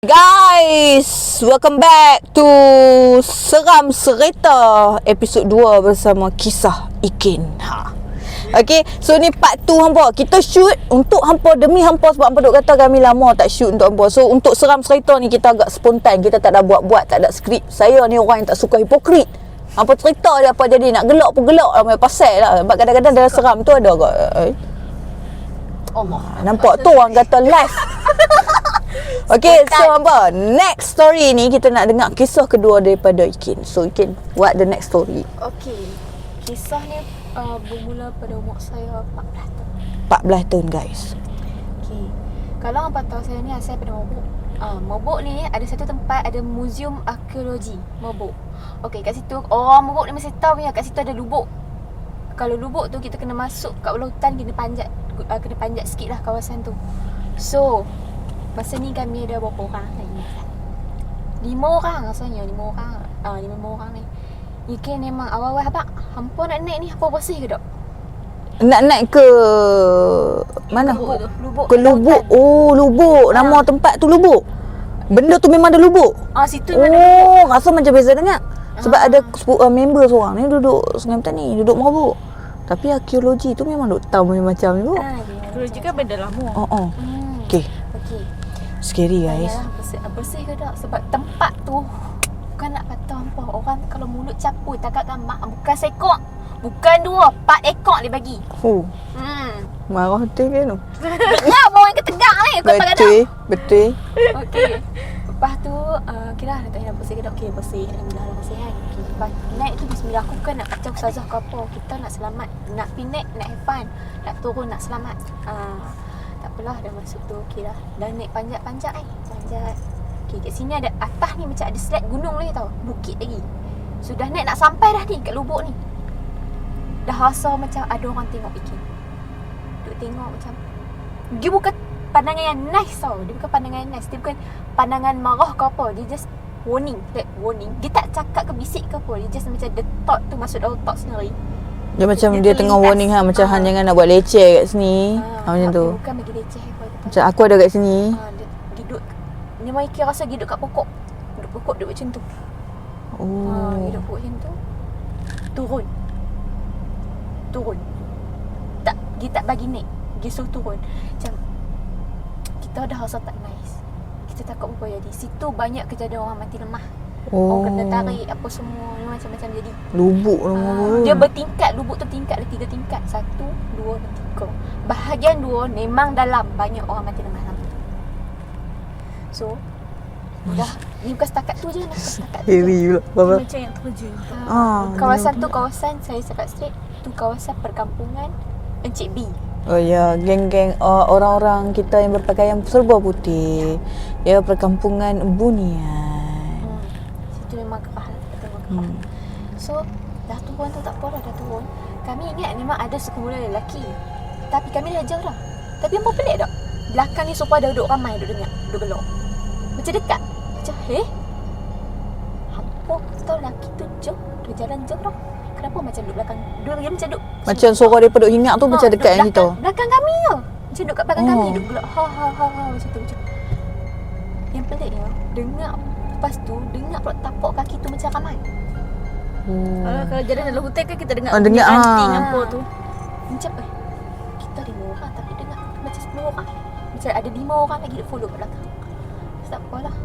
Guys, welcome back to Seram Serita episod 2 bersama kisah Ikin. Okay, so ni part 2 hampa. Kita shoot untuk hampa, demi hampa, sebab hampa duk kata kami lama tak shoot untuk hampa. So untuk Seram Serita ni kita agak spontan, kita tak ada buat-buat, tak ada skrip. Saya ni orang yang tak suka hipokrit. Hampa cerita je apa jadi, nak gelak pun gelak lah, pasal lah. Sebab kadang-kadang dalam seram tu ada agak nampak tu orang kata live. Okay, so apa? Next story ni kita nak dengar kisah kedua daripada Ikin. So Ikin, what the next story? Okay, kisah ni bermula pada umur saya 14 tahun. 14 tahun guys. Okay, kalau hampa tahu saya ni asal pada Mobok. Mobok ni ada satu tempat, ada muzium arkeologi Mobok. Okay, kat situ orang Mobok ni mesti tahu punya, kat situ ada lubuk. Kalau lubuk tu kita kena masuk kat bawah hutan, kena panjat sikit lah kawasan tu. So masa ni kami ada berapa orang lagi? 5 orang rasanya, 5 orang. 5 orang ni. Ikin memang awal-awal habaq, hampa nak naik ni hampa bersih ke tak? Nak naik ke mana? Lubuk. Ke lubuk. Oh, lubuk. Nama tempat tu lubuk. Benda tu memang ada lubuk. Situ memang ada Oh, lubuk. rasa macam beza dengar. Sebab ada member seorang ni duduk Sungai Petani, duduk Merabuk. Tapi arkeologi tu memang duk tahu macam ni. Arkeologi kan benda lama. Okay. Scary guys. Bersih ke tak? Sebab tempat tu bukan nak kata hampa. Orang kalau mulut capur takat gamak, bukan seekor, bukan 2, 4 ekor dia bagi. Marah betul ke tu? Dengar orang ketegak ni. Kau tak ada. Betul. Okey. Lepas tu kira dah tanya bersih ke tak? Okey, bersih. Alhamdulillah bersih kan. Okay, lepas naik tu bismillah, aku kan nak kacau ustazah ke apa. Kita nak selamat, nak pergi naik, nak have fun, nak turun, nak selamat. Tak apalah, dah masuk tu okey dah. Dah naik panjat-panjat panjat. Okey, kat sini ada atas ni macam ada slide gunung lagi tau. Bukit lagi. Sudah naik nak sampai dah ni kat lubuk ni. Dah rasa macam ada orang tengok Ikin. Duk tengok macam, dia bukan pandangan yang nice tau. Dia bukan pandangan yang nice. Dia bukan pandangan marah ke apa. Dia just warning. Dia tak cakap ke bisik ke apa. Dia just macam the thought tu masuk dalam otak sendiri. Dia macam dia tengah warning macam Han jangan nak buat leceh kat sini. Macam tu. Bukan bagi leceh apa. Macam aku ada kat sini. Dia duduk, dia mai kira rasa dia duduk kat pokok. Duduk pokok duduk macam tu. Dia duduk pokok macam tu. Turun. Tak, dia tak bagi naik. Dia suruh turun. Macam kita dah rasa tak nice. Kita takut apa jadi. Situ banyak kejadian orang mati lemah. Orang kena tarik apa semua, macam-macam jadi. Lubuk dia bertingkat, lubuk tu tingkat ada 3 tingkat. 1, 2 dan 3. Bahagian 2 memang dalam, banyak orang mati lemah dalam. So dah, ni bukan setakat tu je lah. Setakat tu je. Macam yang terjun. Kawasan tu kawasan, saya cakap straight, tu kawasan perkampungan Encik B. Oh ya, geng-geng orang-orang kita yang berpakaian serba putih. Ya, perkampungan Bunian. Situ memang kerah lah. So dah turun tu tak apa dah turun. Kami ingat memang ada sekumpulan lelaki, tapi kami dah jauh dah. Tapi yang pelik tak, belakang ni sofa ada duduk ramai, duduk dengar, duduk gelak. Macam dekat. Macam hampa tahu lelaki tu jauh, dia jalan jauh dah. Kenapa macam duduk belakang? Dia macam duduk Macam suara dia duduk hingat tu macam dekat yang kita. Belakang kami je. Macam duduk kat belakang kami, duduk gelak. Ha macam tu macam. Yang peliknya, dengar lepas tu dengar pula tapak kaki tu macam ramai. Kalau jalan dalam hutan kan kita dengar dengar anting apa tu. Macam kita 5 orang tapi dengar macam 10 orang. Macam ada 5 orang lagi duk follow kat belakang. Tak apalah.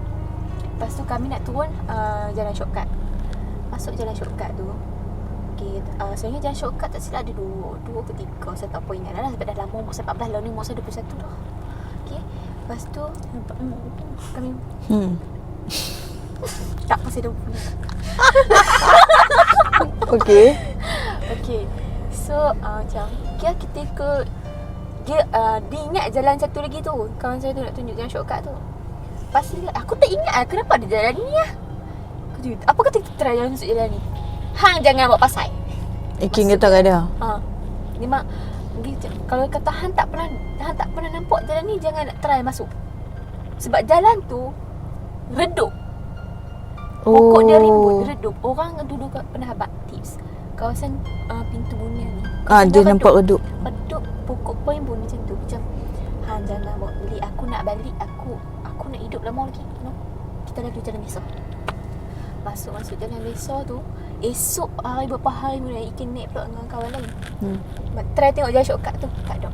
Lepas tu kami nak turun jalan shortcut. Masuk jalan shortcut tu. Okey, sebenarnya jalan shortcut tak silap ada 2 ke 3. Saya tak apa ingat dah sebab dah lama umur saya 14 lah ni, umur saya 21 dah. Okey. Lepas tu kami tak pasal dah punya. Okey. So macam kita ke dia ingat jalan satu lagi tu. Kawan saya tu nak tunjuk jalan shortcut tu. Pasti aku tak ingat kenapa ada jalan ni lah. Apa kata kita try jalan masuk jalan ni? Hang jangan buat pasal. Ikin kata kat dia. Memang kalau kata hang tak pernah nampak jalan ni, jangan nak try masuk. Sebab jalan tu redup. Pokok dia rimbun, redup. Orang dulu pernah habaq tips. Kawasan pintu Bunian ni. Dia nampak redup. Redup, pokok pun rimbun macam tu. Macam jangan bawa balik. Aku nak balik. Aku nak hidup lama lagi. kita lalu jalan besar. Masuk jalan besar tu, esok hari berapa hari kemudian Ikin naik pula dengan kawan lain. Try tengok jalan shortcut tu, tak ada.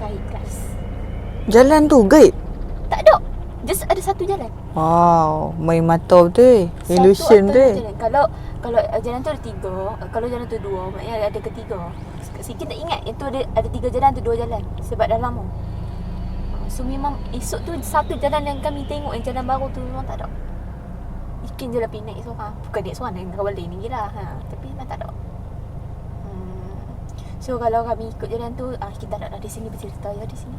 Baik guys. Jalan tu gaib. Tak ada. Just ada satu jalan. Wow, main mata betul. Illusion Satu atau dua tu. jalan. Kalau jalan tu ada 3, kalau jalan tu 2, maknanya ada ketiga. Sikit tak ingat itu ada 3 jalan tu 2 jalan sebab dah lama. So memang esok tu satu jalan yang kami tengok yang jalan baru tu memang tak ada. Ikin je lah pergi naik seorang. Bukan naik seorang, naik kawan lain ni lah. Tapi memang tak ada. So kalau kami ikut jalan tu, kita tak ada di sini bercerita ya di sini.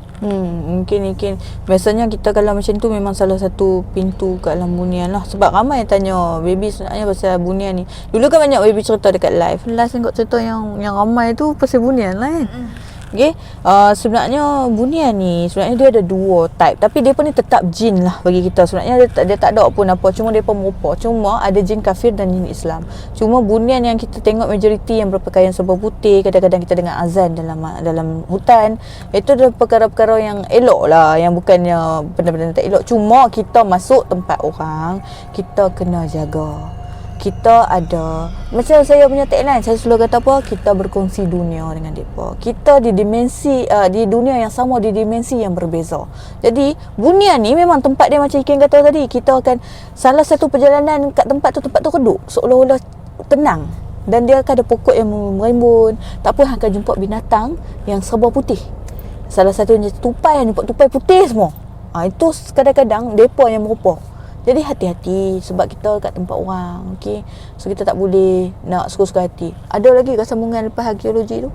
Mungkin biasanya kita kalau macam tu memang salah satu pintu kat dalam bunian lah. Sebab ramai yang tanya baby sebenarnya pasal bunian ni. Dulu kan banyak baby cerita dekat live. Last tengok cerita yang ramai tu pasal bunian lah kan. Okay, sebenarnya bunian ni sebenarnya dia ada 2 type. Tapi dia pun ni tetap jin lah bagi kita. Sebenarnya dia tak ada pun apa. Cuma dia pun merupa. Cuma ada jin kafir dan jin Islam. Cuma bunian yang kita tengok majoriti yang berpakaian serba putih, kadang-kadang kita dengar azan dalam hutan, itu adalah perkara-perkara yang elok lah, yang bukannya benda-benda tak elok. Cuma kita masuk tempat orang, kita kena jaga. Kita ada, macam saya punya tagline, saya selalu kata apa, kita berkongsi dunia dengan mereka. Kita di dimensi di dunia yang sama, di dimensi yang berbeza. Jadi bunian ni memang tempat dia macam Ikin kata tadi, kita akan salah satu perjalanan kat tempat tu redup seolah-olah tenang, dan dia akan ada pokok yang merimbun. Tak apa, akan jumpa binatang yang serba putih. Salah satunya tupai, jumpa tupai putih semua. Itu kadang-kadang depa yang merupa. Jadi hati-hati sebab kita kat tempat orang, okey. So kita tak boleh nak suka-suka hati. Ada lagi ke sambungan lepas arkeologi tu?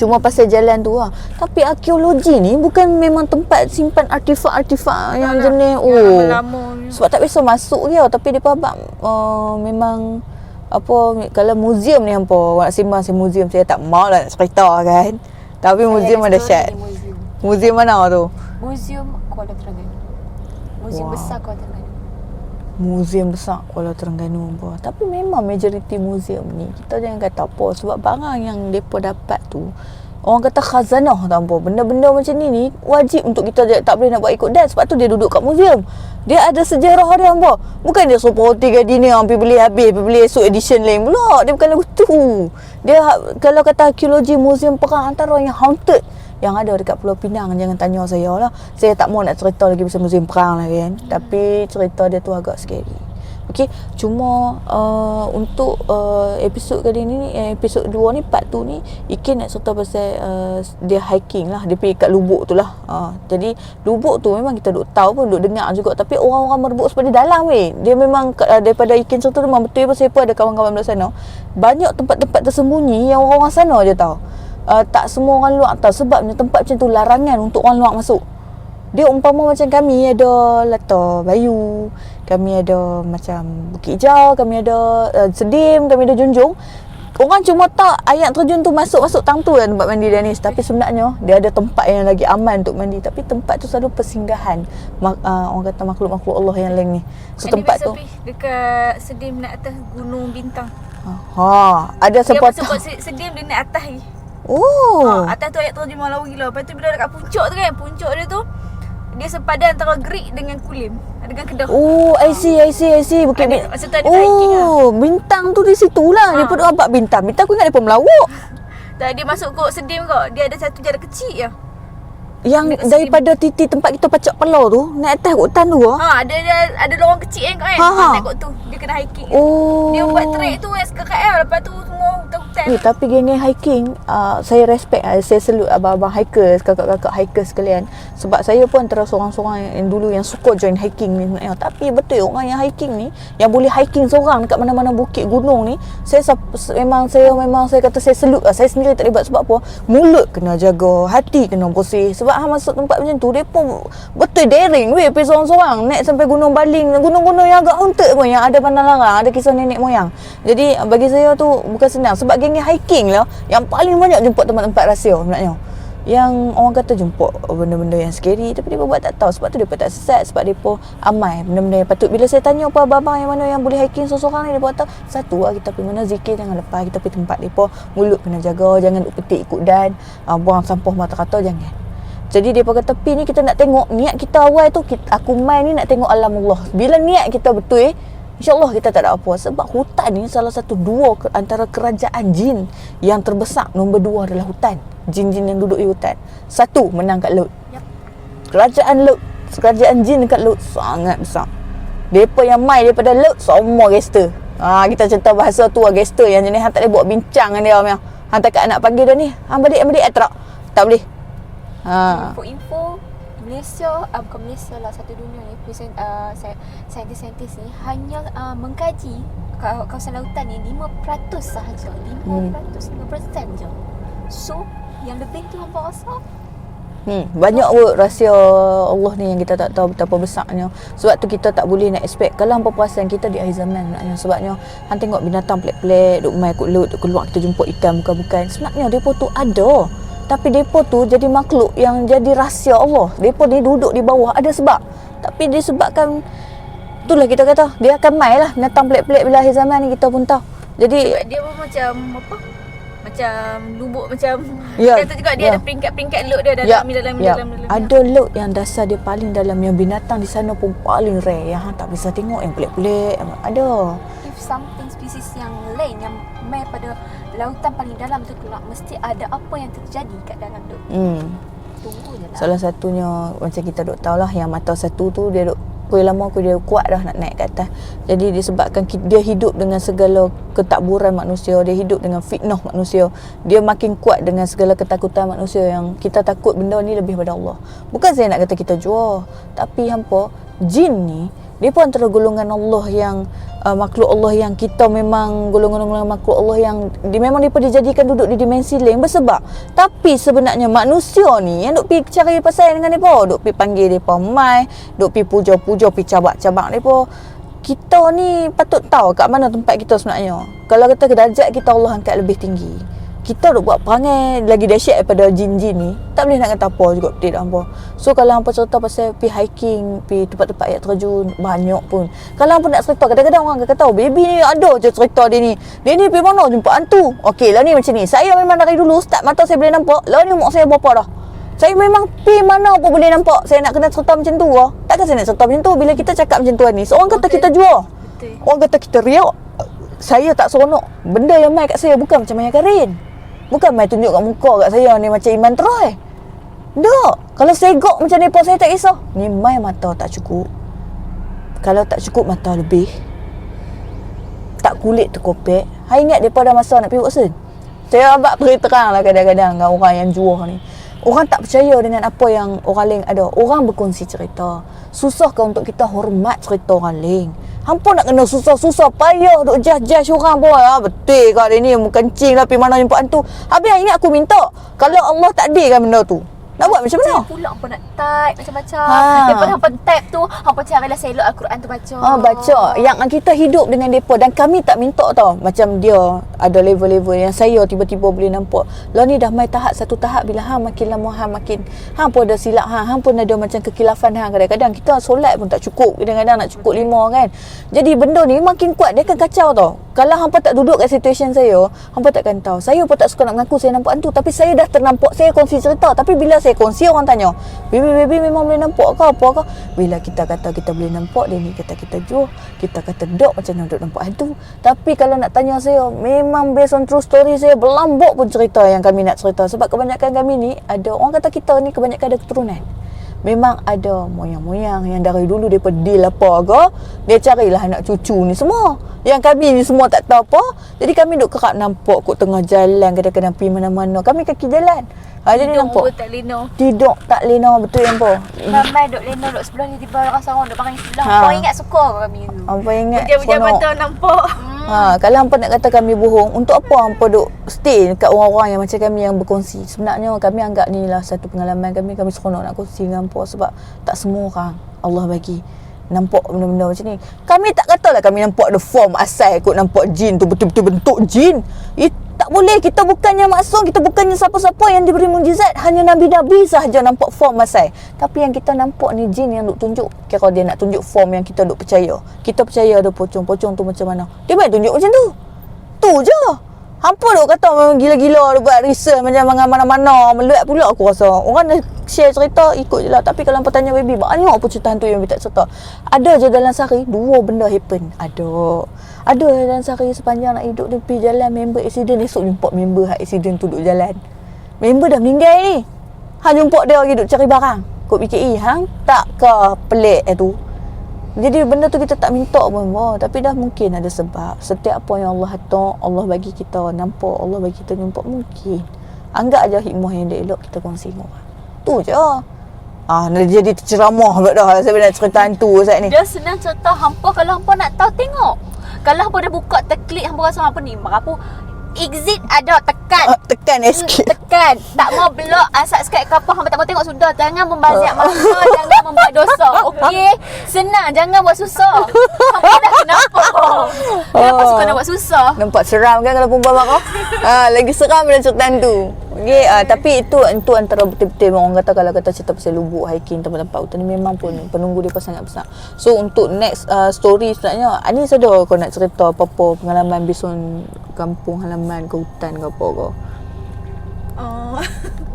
Cuma pasal jalan tu lah. Tapi arkeologi ni bukan memang tempat simpan artifak-artifak yang jenis lama-lama. Sebab tak biasa masuk dia. Tapi dia abang memang apa, kalau museum ni hampa nak sembang museum, saya tak mau lah nak cerita kan. Tapi museum ada dahsyat. Museum mana tu? Museum Kuala Terengganu. Museum besar Kuala Terengganu. Museum besar Kuala Terengganu apa. Tapi memang majoriti museum ni kita jangan kata apa, sebab barang yang depa dapat tu orang kata khazanah tak apa. Benda-benda macam ni wajib untuk kita, tak boleh nak buat ikut dan sebab tu dia duduk kat museum. Dia ada sejarah dia apa. Bukan dia seperti kat dini yang pergi beli habis, pergi beli esok edition lain pula. Dia bukan lagu tu. Dia kalau kata arkeologi museum perang antara yang haunted yang ada dekat Pulau Pinang, jangan tanya saya lah. Saya tak mau nak cerita lagi pasal museum perang lagi kan. Tapi cerita dia tu agak scary. Okey, cuma untuk episod kali ni, episod 2 ni, part 2 ni, Ikin nak cerita pasal dia hiking lah. Dia pergi kat Lubuk tu lah. Jadi Lubuk tu memang kita duk tahu pun, duk dengar juga. Tapi orang-orang merebut sebab dia dalam weh. Dia memang daripada Ikin cerita tu memang betul. Pasal apa ada kawan-kawan belah sana, banyak tempat-tempat tersembunyi yang orang-orang sana je tahu. Tak semua orang luar tahu. Sebabnya tempat macam tu larangan untuk orang luar masuk. Dia umpama macam kami ada Lata Bayu, kami ada macam Bukit Hijau, kami ada Sedim, kami ada Junjung. Orang cuma tak ayat terjun tu masuk tang tu lah tempat mandi Danis. Tapi sebenarnya dia ada tempat yang lagi aman untuk mandi. Tapi tempat tu selalu persinggahan orang kata makhluk-makhluk Allah yang lain ni. So tempat tu dekat Sedim nak atas Gunung Bintang. Ada sempat. Dia masuk Sedim dia naik atas ni. Atas tu ayat terjun malau gila. Lepas tu bila dekat puncak tu kan, puncak dia tu dia sepadan antara Gerik dengan Kulim, dengan Kedah. I see. Bukit Bintang. Masa tu ada hiking lah. Bintang tu di situ lah. Dia pun abad bintang. Bintang aku ingat dia pun melawak. Tak, dia masuk kot Sedim kot. Dia ada satu jalan kecil je. Yang daripada titik tempat kita pacak Pelau tu, naik atas kot hutan tu ada lorong kecil kan. Naik kot tu. Dia kena hiking. Dia buat trek tu SKKL. Lepas tu semua hutan-hutan. Tapi geng-geng hiking, saya respect, saya salute abang-abang hikers, kakak-kakak hikers sekalian. Sebab saya pun antara seorang-seorang yang dulu yang suka join hiking ni sebenarnya. Tapi betul orang yang hiking ni, yang boleh hiking seorang dekat mana-mana bukit gunung ni, saya kata saya salute lah. Saya sendiri tak hebat. Sebab apa? Mulut kena jaga, hati kena bersih. Sebab masuk tempat macam tu, dia pun betul daring weh, pergi seorang-seorang naik sampai Gunung Baling, gunung-gunung yang agak haunted pun, yang ada pandang larang, ada kisah nenek moyang. Jadi bagi saya tu bukan senang. Sebab geng hiking lah yang paling banyak jumpa tempat-tempat rahsia sebenarnya, yang orang kata jumpa benda-benda yang scary, tapi mereka buat tak tahu. Sebab tu mereka tak sesat, sebab mereka amai benda-benda yang patut. Bila saya tanya apa abang yang mana yang boleh hiking seorang-seorang ni, mereka kata satu lah, kita pergi mana zikir jangan lepas, kita pergi tempat mereka, mulut kena jaga, jangan duk petik ikut dan buang sampah mata kata, jangan. Jadi depa kata pi ni kita nak tengok niat kita awal tu aku main ni nak tengok alam Allah. Bila niat kita betul InsyaAllah kita tak ada apa. Sebab hutan ni salah satu dua antara kerajaan jin yang terbesar. Nombor 2 adalah hutan. Jin-jin yang duduk di hutan. 1 menang kat laut. Kerajaan jin dekat laut sangat besar. Depa yang mai daripada laut semua gangster. Kita cerita bahasa tu gangster yang jenis hang tak boleh buat bincang dengan dia punya. Hang tak nak panggil dia ni. Hang balik tak boleh. Info Malaysia, bukan Malaysia lah, satu dunia ni saintis-saintis ni hanya mengkaji kawasan lautan ni 5% sahaja. 5% je. So yang lebih tu hampa rasa banyak rahsia Allah ni yang kita tak tahu betapa besarnya. Sebab tu kita tak boleh nak expect. Kalau hampa perasan kita di akhir zaman sebenarnya. Sebabnya hang tengok binatang pelik-pelik duk mai kat laut, duk keluar kita jumpa ikan bukan-bukan. Sebenarnya depa tu ada. Tapi depa tu jadi makhluk yang jadi rahsia Allah. Depa ni duduk di bawah ada sebab. Tapi disebabkan itulah kita kata dia akan mai lah binatang pelik-pelik bila akhir zaman ni, kita pun tahu. Jadi sebab dia pun macam apa? Macam lubuk macam kata juga dia ada peringkat-peringkat laut dia dalam. Ada laut yang dasar dia paling dalam, yang binatang di sana pun paling rare yang hang tak bisa tengok, yang pelik-pelik ada. If something spesies yang lain yang mai pada lautan paling dalam tu keluar, mesti ada apa yang terjadi kat dalam laut. Tunggu je lah. Salah satunya macam kita duk tahu lah, yang mata satu tu dia duk lama dia kuat dah nak naik ke atas. Jadi disebabkan dia hidup dengan segala ketakburan manusia, dia hidup dengan fitnah manusia, dia makin kuat dengan segala ketakutan manusia yang kita takut benda ni lebih pada Allah. Bukan saya nak kata kita jual, tapi hampa jin ni dia pun antara golongan Allah yang makhluk Allah yang kita memang golongan makhluk Allah yang memang mereka dijadikan duduk di dimensi lain bersebab. Tapi sebenarnya manusia ni yang duk pi cari pasal dengan mereka, duk pi panggil mereka mai, duk pi puja-puja, pi cabak-cabak mereka. Kita ni patut tahu kat mana tempat kita sebenarnya. Kalau kata derajat kita Allah angkat lebih tinggi, kita duk buat perangai lagi dahsyat daripada jin-jin ni, tak boleh nak kata apa juga tidak hampa. So kalau hampa cerita pasal pi hiking, pi tempat-tempat air terjun, banyak pun. Kalau hampa nak cerita, kadang-kadang orang akan kata baby ni ada je cerita dia ni pi mana jumpa hantu. Okey lah ni macam ni, saya memang dari dulu start mata saya boleh nampak, lah ni umur saya berapa dah, saya memang pi mana pun boleh nampak. Saya nak kena cerita macam tu lah. Takkan saya nak cerita macam tu bila kita cakap macam tu ni. So orang kata kita jual, orang kata kita riak. Saya tak seronok. Benda yang mai kat saya bukan macam Maya Karin, bukan main tunjuk kat muka kat saya ni macam Iman Troy. Tak. Kalau segok macam ni pun saya tak kisah. Ni main mata tak cukup. Kalau tak cukup mata lebih, tak kulit terkopek. Hai ingat depa dah masa nak pergi vaksin. Saya abang beri terang lah kadang-kadang dengan orang yang jual ni. Orang tak percaya dengan apa yang orang lain ada. Orang berkongsi cerita. Susahkah untuk kita hormat cerita orang lain? Hampa nak kena susah-susah payah duk judge orang pun. Betul ke dia ni kencing lah pergi mana jumpa hantu. Habis ingat aku minta, kalau Allah takdirkan benda tu, nak buat macam mana? Saya pula hampa nak type macam-macam. Daripada hampa type tu, hampa carilah selok Al-Quran tu baca. Baca. Yang kita hidup dengan mereka dan kami tak minta tau. Macam dia ada level-level yang saya tiba-tiba boleh nampak. Lah ni dah mai tahap satu tahap bila hang makin lama hang makin pun ada silap hang pun ada macam kekilafan hang. Kadang-kadang kita solat pun tak cukup. Kadang-kadang nak cukup 5 kan. Jadi benda ni makin kuat, dia akan kacau tau. Kalau hampa tak duduk kat situation saya, hampa takkan tahu. Saya pun tak suka nak mengaku saya nampak hantu, tapi saya dah ternampak. Saya kongsi cerita, tapi bila saya kongsi orang tanya, baby memang boleh nampak ke apa ke? Bila kita kata kita boleh nampak, dia ni kata kita jual, kita kata dok macam mana dok nampak hantu. Tapi kalau nak tanya saya, memang based on true story, saya berlambak pun cerita yang kami nak cerita. Sebab kebanyakan kami ni ada, orang kata kita ni kebanyakan ada keturunan. Memang ada moyang-moyang yang dari dulu dia deal apa ke, dia carilah anak cucu ni semua. Yang kami ni semua tak tahu apa. Jadi kami duk kerap nampak kot tengah jalan, kadang-kadang pergi mana-mana. Kami kaki jalan. Jadi nampak. Tidur tak lena, betul yang apa? Ramai duk lena duk sebelah ni, tiba rasa orang duk pakai sebelah. Apa ingat suka kami tu. Apa ingat? Hujan-hujan mata nampak. Kalau hampa nak kata kami bohong, untuk apa hampa duk stay dekat orang-orang yang macam kami yang berkongsi? Sebenarnya kami anggap ni lah satu pengalaman kami seronok nak kongsi dengan hampa sebab tak semua orang Allah bagi nampak benda-benda macam ni. Kami tak katalah kami nampak the form asal kot nampak jin tu betul-betul bentuk jin. Tak boleh, kita bukannya maksum, kita bukannya siapa-siapa yang diberi mukjizat, hanya nabi-nabi sahaja nampak form asal. Tapi yang kita nampak ni jin yang duk tunjuk, kira dia nak tunjuk form yang kita duk percaya. Kita percaya ada pocong tu macam mana. Dia baik tunjuk macam tu. Tu je. Hampa duk kata memang gila-gila dia buat research macam mana-mana. Meluat pula aku rasa. Orang dah share cerita, ikut je lah. Tapi kalau hampa tanya baby, banyak apa cerita hantu yang baby tak cerita. Ada je dalam sehari, 2 benda happen. Ada dalam sehari sepanjang nak hidup dia pergi jalan member accident. Esok jumpa member hak accident tu duduk jalan. Member dah meninggal ni. Hang jumpa dia lagi duk cari barang. Kau fikir, hang tak ke pelik tu. Jadi benda tu kita tak minta pun. Tapi dah mungkin ada sebab. Setiap apa yang Allah hantar, Allah bagi kita nampak, Allah bagi kita jumpa, mungkin. Anggap aja hikmah yang dia elok kita kongsi dengan orang. Tu je. Nak jadi ceramah pula dah saya nak cerita hantu saat ni. Dia senang cerita hampa kalau hampa nak tahu tengok. Kalau hampa dah buka terklik hampa rasa hampa ni apa exit ada tekan. Tekan escape. Tekan. Tak mau blok subscribe ke apa hampa tak mau tengok sudah. Jangan membaziak masa, jangan membuat dosa. Okey? Senang, jangan buat susah. Hampa dah kenapa? Kenapa suka nak buat susah? Nampak seram kan kalau perempuan marah? Lagi seram daripada cerita hantu. Okey, tapi itu antara betul-betul orang kata kalau kata cerita pasal lubuk hiking tempat-tempat hutan ni memang pun penunggu dia sangat besar. So untuk next story sebenarnya Anis ada kau nak cerita apa-apa pengalaman bisun kampung halaman ke hutan ke apa ke?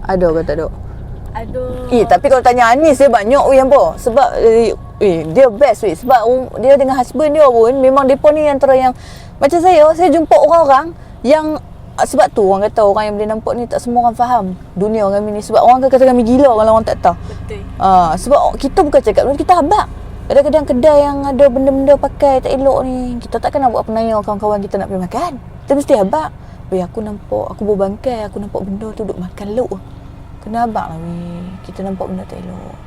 Ada ke tak ada? Aduh. Tapi kalau tanya Anis dia banyak hampa. Sebab dia best sebab dia dengan husband dia pun memang depa ni antara yang macam saya jumpa orang-orang yang sebab tu orang kata orang yang boleh nampak ni tak semua orang faham dunia kami ni. Sebab orang kata kami gila kalau orang tak tahu. Betul. Sebab kita bukan cakap kita habaq. Kadang-kadang kedai yang ada benda-benda pakai tak elok ni, kita takkan nak buat penanya kawan-kawan kita nak pergi makan. Kita mesti habaq. Aku nampak, aku berbangkai, aku nampak benda tu duk makan luk. Kena habaq lah kita nampak benda tak elok.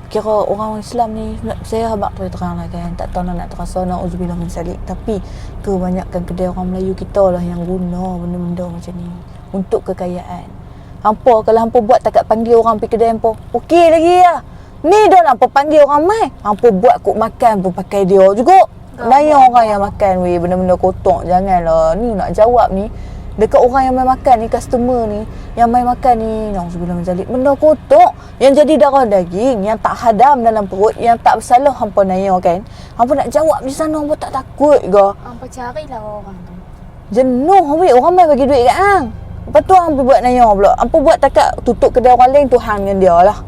Kira orang Islam ni, saya habaq terang lah kan, tak tahu nak terasa na'udzubillah min salik. Tapi kebanyakan kedai orang Melayu kita lah yang guna benda-benda macam ni untuk kekayaan. Hampa kalau hampa buat takat panggil orang pergi kedai hampa, okey lagi lah. Ni dah hampa panggil orang mai, hampa buat kok makan pun pakai dia juga. Layan orang yang makan benda-benda kotor. Janganlah ni nak jawab ni dekat orang yang mai makan ni, customer ni yang mai makan ni, na'udzubillah min zalik, benda kotor yang jadi darah daging, yang tak hadam dalam perut, yang tak bersalah hampa nanya kan. Hampa nak jawab di sana hampa tak takut ke? Hampa carilah orang tu. Jenuh orang mai bagi duit kat hang. Lepas tu hampa buat nanya pula. Hampa buat takat tutup kedai orang lain tu hang dengan dia lah.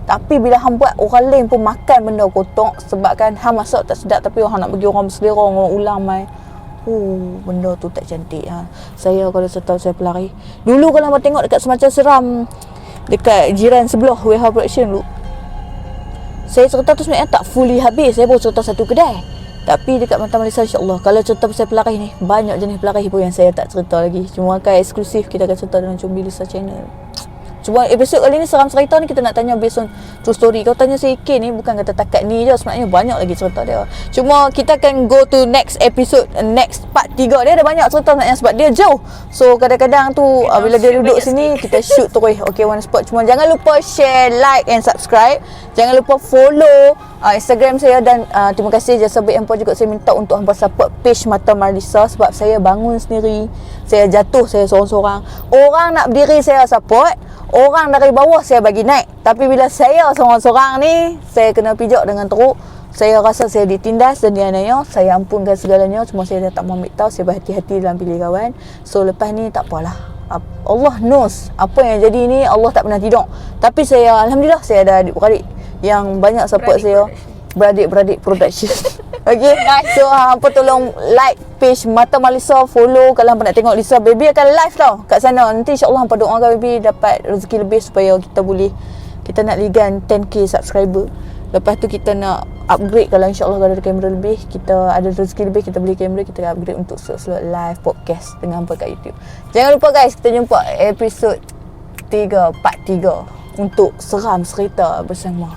Tapi bila hang buat orang lain pun makan benda kotor sebabkan hang masak tak sedap tapi hang nak bagi orang berselera, orang ulang mai. Benda tu tak cantik Saya kalau tahu saya pelari. Dulu kalau hang tengok dekat semacam seram dekat jiran sebelah WH Production dulu. Saya cerita tu sebenarnya tak fully habis. Saya baru cerita satu kedai. Tapi dekat Mata Malaysia insya-Allah kalau cerita pasal pelari ni, banyak jenis pelari pun yang saya tak cerita lagi. Cuma kan eksklusif kita akan cerita dalam Combi Lisa Channel. Cuma episod kali ni seram cerita ni kita nak tanya based on true story. Kau tanya si Ikin ni bukan kata takat ni je, sebenarnya banyak lagi cerita dia. Cuma kita akan go to next episode, next part 3. Dia ada banyak cerita sebenarnya sebab dia jauh. So kadang-kadang tu bila dia duduk sini kita shoot terus. Okay, one spot. Cuma jangan lupa share, like and subscribe. Jangan lupa follow Instagram saya dan terima kasih Jasa Baik Hampa juga. Saya minta untuk hampa support page Mata Malaysia sebab saya bangun sendiri. Saya jatuh saya seorang-seorang. Orang nak berdiri saya support, orang dari bawah saya bagi naik. Tapi bila saya seorang-seorang ni, saya kena pijak dengan teruk. Saya rasa saya ditindas dan dianiaya. Saya ampunkan segalanya. Cuma saya dah tak mau ambil tahu. Saya berhati-hati dalam pilih kawan. So lepas ni tak apalah. Allah knows apa yang jadi ni. Allah tak pernah tidur. Tapi saya alhamdulillah saya ada adik-beradik yang banyak support saya. Beradik-beradik production. Okay, so hampa tolong like page Mata Malaysia, follow. Kalau hampa nak tengok Lisa baby akan live tau kat sana. Nanti insyaAllah hampa doakan baby dapat rezeki lebih supaya kita nak ligan 10k subscriber. Lepas tu kita nak upgrade, kalau insyaAllah kalau ada kamera lebih, kita ada rezeki lebih, kita beli kamera, kita upgrade untuk slot live podcast dengan hampa kat YouTube. Jangan lupa guys, kita jumpa episod 3 part 3 untuk seram cerita bersama